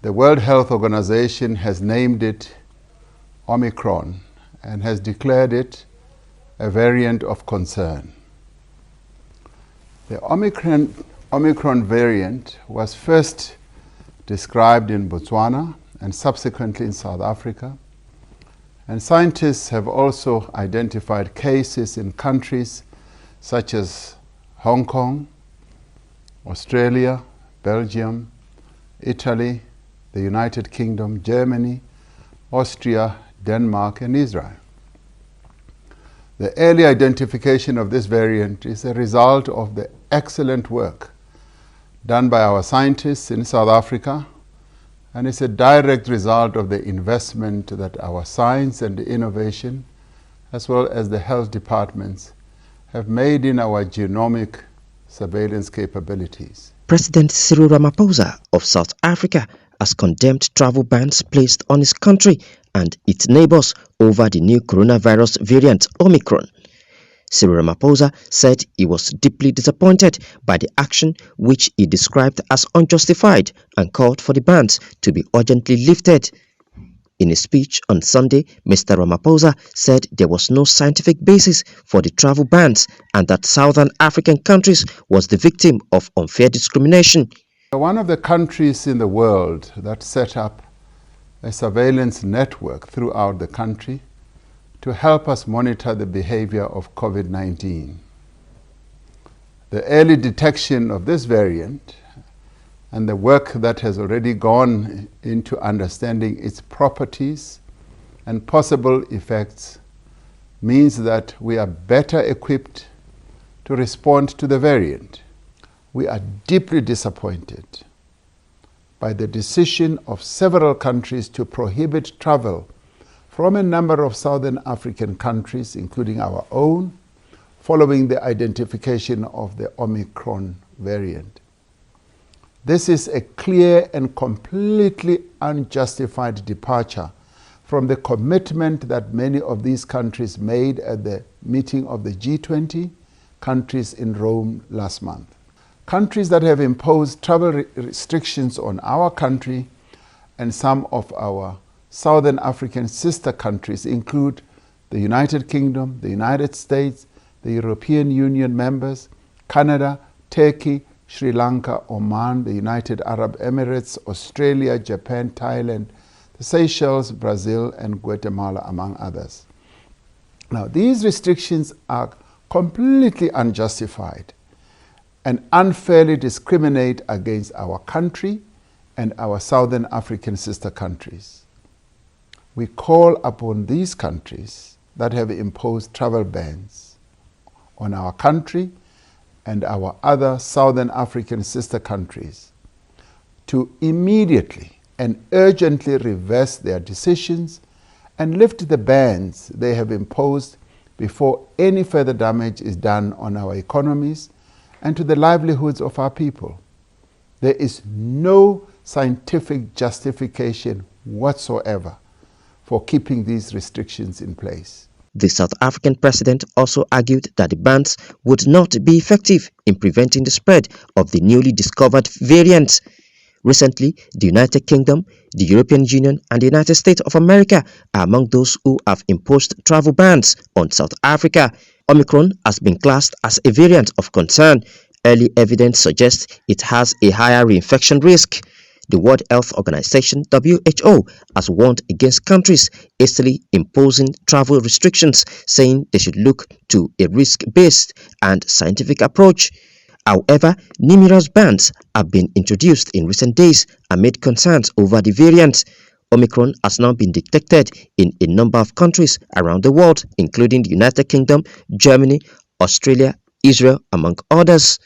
The World Health Organization has named it Omicron and has declared it a variant of concern. The Omicron variant was first described in Botswana and subsequently in South Africa, and scientists have also identified cases in countries such as Hong Kong, Australia, Belgium, Italy, the United Kingdom, Germany, Austria, Denmark, and Israel. The early identification of this variant is a result of the excellent work done by our scientists in South Africa, and it's a direct result of the investment that our science and innovation, as well as the health departments, have made in our genomic surveillance capabilities. President Cyril Ramaphosa of South Africa has condemned travel bans placed on his country and its neighbours over the new coronavirus variant Omicron. Cyril Ramaphosa said he was deeply disappointed by the action, which he described as unjustified, and called for the bans to be urgently lifted. In a speech on Sunday, Mr. Ramaphosa said there was no scientific basis for the travel bans and that Southern African countries was the victim of unfair discrimination. One of the countries in the world that set up a surveillance network throughout the country to help us monitor the behavior of Covid-19. The early detection of this variant and the work that has already gone into understanding its properties and possible effects means that we are better equipped to respond to the variant. We are deeply disappointed by the decision of several countries to prohibit travel from a number of Southern African countries, including our own, following the identification of the Omicron variant. This is a clear and completely unjustified departure from the commitment that many of these countries made at the meeting of the G20 countries in Rome last month. Countries that have imposed travel restrictions on our country and some of our Southern African sister countries include the United Kingdom, the United States, the European Union members, Canada, Turkey, Sri Lanka, Oman, the United Arab Emirates, Australia, Japan, Thailand, the Seychelles, Brazil, and Guatemala, among others. Now, these restrictions are completely unjustified and unfairly discriminate against our country and our Southern African sister countries. We call upon these countries that have imposed travel bans on our country and our other Southern African sister countries to immediately and urgently reverse their decisions and lift the bans they have imposed before any further damage is done on our economies and to the livelihoods of our people. There is no scientific justification whatsoever for keeping these restrictions in place. The South African president also argued that the bans would not be effective in preventing the spread of the newly discovered variant. Recently, the United Kingdom, the European Union, and the United States of America are among those who have imposed travel bans on South Africa. Omicron has been classed as a variant of concern. Early evidence suggests it has a higher reinfection risk. The World Health Organization, WHO, has warned against countries hastily imposing travel restrictions, saying they should look to a risk-based and scientific approach. However, numerous bans have been introduced in recent days amid concerns over the variant. Omicron has now been detected in a number of countries around the world, including the United Kingdom, Germany, Australia, Israel, among others.